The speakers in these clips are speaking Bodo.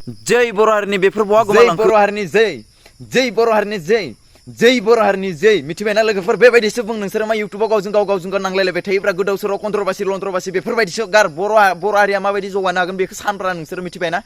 जै बर' हारिनि बेफोर बहा गोमालांखो? जै बर' हारिनि जै बर' हारिनि जै बर' हारिनि मिथिबायना लोगोफोर बेबायदिसो बुं नोंसोरो मा इउटुबाव गावजों गाव नांलायलायबाय थायोब्रा गोदाव सोराव कन्ट्रभारसि बेफोरबायदिसो गार बर' हारिया माबायदि जौगानो हागोन बेखौ सानब्रा नोंसोरो मिथिबायना।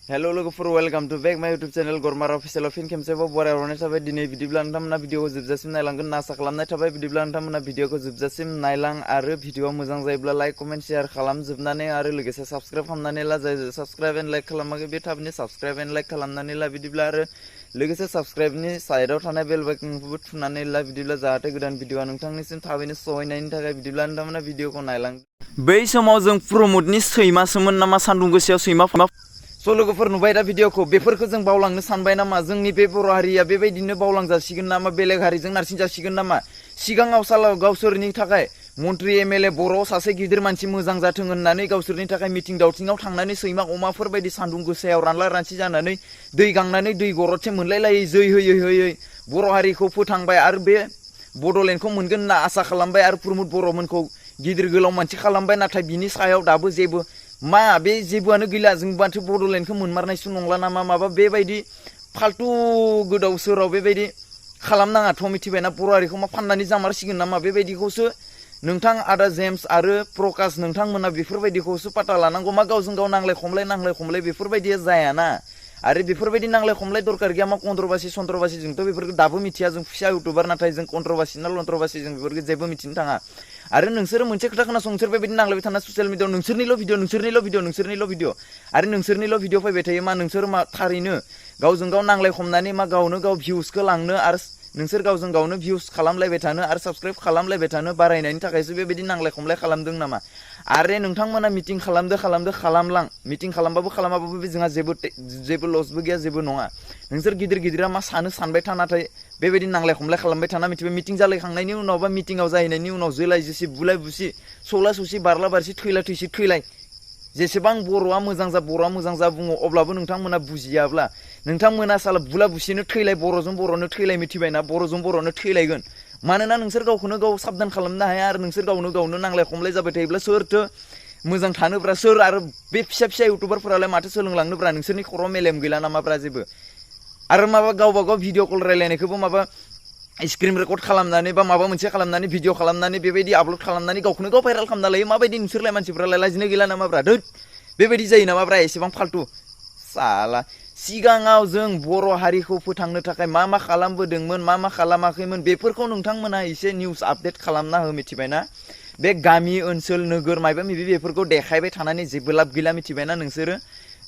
हेल' लोगोफोर वेलकाम टु बेक माय इउटुब चेनेल गरमा अफिसियेल फिन खेमसेबाव बरायहरनाय थाबाय। दिनै बिदिब्ला नोंथांमोना भिडिअखौ जोबजासिम नायलांगोन होनना आसा खालामनाय थाबाय। बिदिब्ला नोंथांमोना भिडिअखौ जोबजासिम नायलां आरो भिडिअआ मोजां जायोब्ला लाइक कमेन्ट शेयार खालामजोबनानै आरो लोगोसे साबस्क्राइब खालामनानै ला। जाय साबस्क्राइब एन्ड लाइक खालामाखै बे थाबैनो साबस्क्राइब एन्ड लाइक खालामनानै ला। बिदिब्ला आरो लोगोसे साबस्क्राइबनि साइडआव थानाय बेल बाटनखौबो थुनानै ला। बिदिब्ला जाहाथे गोदान भिडिअआ नोंथांनिसिम थाबैनो सहैनायनि थाखाय बिदिब्ला नोंथांमोना भिडिअखौ नायलां। बै समाव जों प्रमदनि सैमासोमोन नामा सान्दुं गोसायाव सैमा स' लोगोफोर नुबाय दा भिडिअखौ बेफोरखौ जों बावलांनो सानबाय नामा? जोंनि बे बर' हारिया बेबायदिनो बावलांजासिगोन नामा? बेलेग हारिजों नारसिनजासिगोन नामा? सिगाङाव गावसोरनि थाखाय मन्त्रि एमएलए बर'आव सासे गिदिर मानसि मोजां जाथों होननानै गावसोरनि थाखाय मिटिं दावथिङाव थांनानै सैमा अमाफोर बायदि सान्दुं गोसायाव रानला रानसि जानानै दै गांनानै दै गरदसे मोनलायलायै जै होयै बर' हारिखौ फोथांबाय आरो बे बड'लेण्डखौ मोनगोन होनना आसा खालामबाय आरो प्रमद बर'मोनखौ गिदिर गोलाव मानसि खालामबाय। नाथाय बिनि सायाव दाबो जेबो बे जेबोआनो गैला। जों माथो बड'लेण्डखौ मोनमारनायसो नंला नामा? माबा बेबायदि फाल्थु गोदाव सोराव बेबायदि खालामनाङाथ' मिथिबायना। बर' हारिखौ मा फाननानै जामारसिगोन नामा? बेबायदिखौसो नोंथां आदा जेम्स आरो प्रकाश नोंथांमोना बेफोरबायदिखौसो पाता लानांगौ। मा गावजों गाव नांलाय खमलाय बेफोरबायदिया जायाना। आरो बेफोरबायदि नांलाय खमलाय दरकार गैया। मा कन्ट्रभारसि जोंथ' बेफोरखौ दाबो मिथिया। जों फिसा इउटुबार नाथाय जों कन्ट्रभारसि ना लन्ट्रभारसि जों बेफोरखौ जेबो मिथिनो थाङा। आरो नोंसोरो मोनसे खोथा खोनासं, नोंसोर बेबायदि नांलायबाय थाना ससियेल मिडियाआव नोंसोरनिल' भिडिअ आरो नोंसोरनिल' भिडिअ फैबाय थायो। मा नोंसोर मा थारैनो गावजों गाव नांलाय खमनानै मा गावनो गाव भिउसखौ लांनो आरो नोंसोर गावजों गावनो भिउस खालामलायबाय थानो आरो साबस्क्राइब खालामलायबाय थानो बारायनायनि थाखायसो बेबायदि नांलाय खमलाय खालामदों नामा? आरो नोंथांमोना मिटिं खालामलां मिटिं खालामाबाबो जोंहा जेबो लसबो गैया, जेबो नङा। नोंसोर गिदिरा मा सानबाय था, नाथाय बेबायदि नांलाय खमलाय खालामबाय थाना मिथिबाय। मिटिं जालायखांनायनि उनाव बा मिटिंआव जाहैनायनि उनाव जोलाय जोसि बुलाय बुसि सौला सौसि बारला बारसि थैलाय जेसेबां बर'आ मोजां जा बुङो अब्लाबो नोंथांमोना बुजियाब्ला नोंथांमोना साला बुला बुसिनो थैलाय बर'जों बर'नो थैलाय मिथिबायना। बर'जों बर'नो थैलायगोन। मानोना नोंसोर गावखौनो गाव साबधान खालामनो हाया आरो नोंसोर गावनो नांलाय खमलाय जाबाय थायोब्ला सोरथो मोजां थानोब्रा? सोर आरो बे फिसा इउटुबारफोरालाय माथो सोलोंलांनोब्रा? नोंसोरनि खर' मेलेम गैला नामाब्रा जेबो? आरो माबा गावबा गाव भिडिअ कल रायलायनायखौबो माबा स्क्रिन रेकर्ड खालामनानै बा माबा मोनसे खालामनानै भिडिअ खालामनानै बेबायदि आपल'ड खालामनानै गावखौनो गाव भाइरेल खालामना लायो। माबायदि नोंसोरलाय मानसिफ्रालाय लाजिनो गैला नामाब्रा? बेबायदि जायो नामाब्रा? एसेबां फाल्थु साला। सिगाङाव जों बर' हारिखौ फोथांनो थाखाय मा खालामबोदोंमोन, मा खालामाखैमोन बेफोरखौ नोंथांमोना एसे निउस आपडेट खालामना हो मिथिबायना। बे गामि ओनसोल नोगोर मायबा मायबि बेफोरखौ देखायबाय थानानै जेबो लाब गैला मिथिबायना। नोंसोरो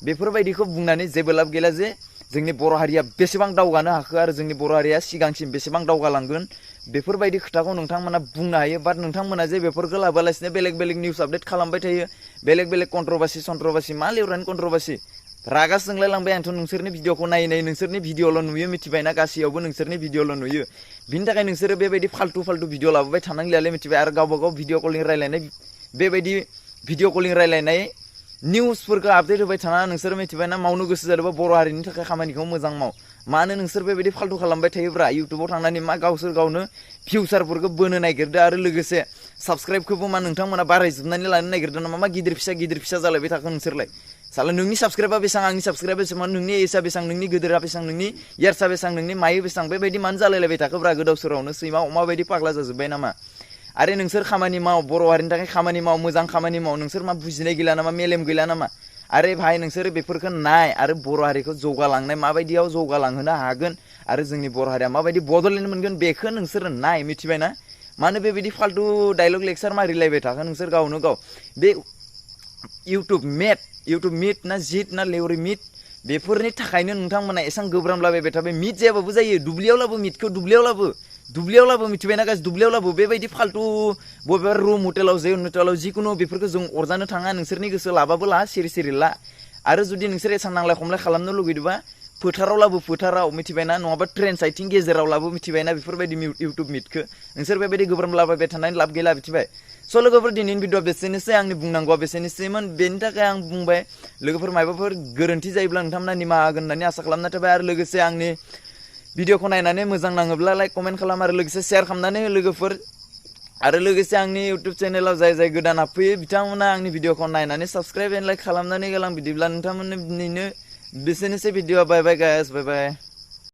बेफोरबायदिखौ बुंनानै जेबो लाब गैला जे जोंनि बर' हारिया बेसेबां दावगानो हाखो आरो जोंनि बर' हारिया सिगांसिम बेसेबां दावगालांगोन बेफोरबायदि खोथाखौ नोंथांमोना बुंनो हायो। बाट नोंथांमोना जे बेफोरखौ लाबोलासिनो बेलेग निउस आपडेट खालामबाय थायो। बेलेग कन्ट्रभारसि मा लिरनानै कन्ट्रभारसि रागासो जोंलायलांबाय आंथ' नोंसोरनि भिडिअखौ नायै नोंसोरनि भिडिअल' नुयो मिथिबायना। गासैयावबो नोंसोरनि भिडिअल' नुयो। बिनि थाखाय नोंसोरो बेबायदि फाल्थु भिडिअ लाबोबाय थानांलियालै मिथिबाय। आरो गावबा गाव भिडिअ कलिं रायलायनाय बेबायदि भिडिअ कलिं रायलायनाय निउसफोरखौ आपडेट होबाय थाना नोंसोर मिथिबायना। मावनो गोसो जादोंबा बर' हारिनि थाखाय खामानिखौ मोजां माव। मानो नोंसोर बेबायदि फाल्थु खालामबाय थायोब्रा? इउटुबाव थांनानै मा गावसोर गावनो भिउसारफोरखौ बोनो नागिरदो आरो लोगोसे साबस्क्राइबखौबो मा नोंथांमोना बारायजोबनानै लानो नागिरदों नामा? मा गिदिर फिसा जालायबाय थाखो नोंसोरलाय? साला नोंनि साबस्क्राइबा बेसेबां, आंनि साबस्क्राइबा बेसेबां, नोंनि एजआ बेसेबां, नोंनि गोदोरा बेसेबां, नोंनि इयार्सआ बेसेबां, नोंनि मायो बेसेबां, बेबायदि मानो जालायलायबाय थाखोब्रा? गोदाव सोरावनो सैमा अमा बायदि पाग्ला जाजोब्बाय नामा? आरो नोंसोर खामानि माव, बर' हारिनि थाखाय खामानि माव, मोजां खामानि माव। नोंसोर मा बुजिनाय गैला नामा? मेलेम गैला नामा? आरे भाइ नोंसोर बेफोरखौ नाय आरो बर' हारिखौ जौगालांनाय माबायदियाव जौगालांहोनो हागोन आरो जोंनि बर' हारिया माबायदि बड'लेण्ड मोनगोन बेखौ नोंसोर नाय मिथिबायना। मानो बेबायदि फाल्थु डायलग लेक्सार मारिलायबाय थाखो नोंसोर गावनो गाव? बे इउटुब मिट ना जिट ना लेवरि मिट बेफोरनि थाखायनो नोंथांमोना एसेबां गोब्रामलाबायबाय थाबाय। मिट जायाबाबो जायो, दुब्लियावलाबो मिटखौ दुब्लियावलाबो मिथिबायना गासै दुब्लियावलाबो बेबायदि फाल्थु बबेबा रुम हटेलाव जिखुनु बेफोरखौ जों अरजानो थाङा। नोंसोरनि गोसो लाबाबो ला, सिरि ला। आरो जुदि नोंसोर एसां नांलाय खमलाय खालामनो लुगैदोंबा फोथाराव मिथिबायना, नङाबा ट्रेन साइटिं गेजेराव लाबो मिथिबायना। बेफोरबायदि इउटुब मिटखौ नोंसोर बेबायदि गोब्राम लाबायबाय थानानै लाब गैला मिथिबाय। स' लोगोफोर दिनैनि भिडिअआ बेसेनोसै, आंनि बुंनांगौआ बेसेनोसैमोन। बेनि थाखाय आं बुंबाय। लोगोफोर मायबाफोर गोरोन्थि जायोब्ला नोंथांमोना निमाहा होगोन होननानै आसा खालामनाय थाबाय। आरो लोगोसे आंनि भिडिअखौ नायनानै मोजां नाङोब्ला लाइक कमेन्ट खालाम आरो लोगोसे शेयार खालामनानै हो लोगोफोर। आरो लोगोसे आंनि इउटुब चेनेलाव जाय गोदान हाबफैयो बिथांमोना आंनि भिडिअखौ नायनानै साबस्क्राइब एन्ड लाइक खालामनानै गालां। बिदिब्ला नोंथांमोननिनो बिसोरनोसै भिडिअ बाय बाय गाइस बाय बाय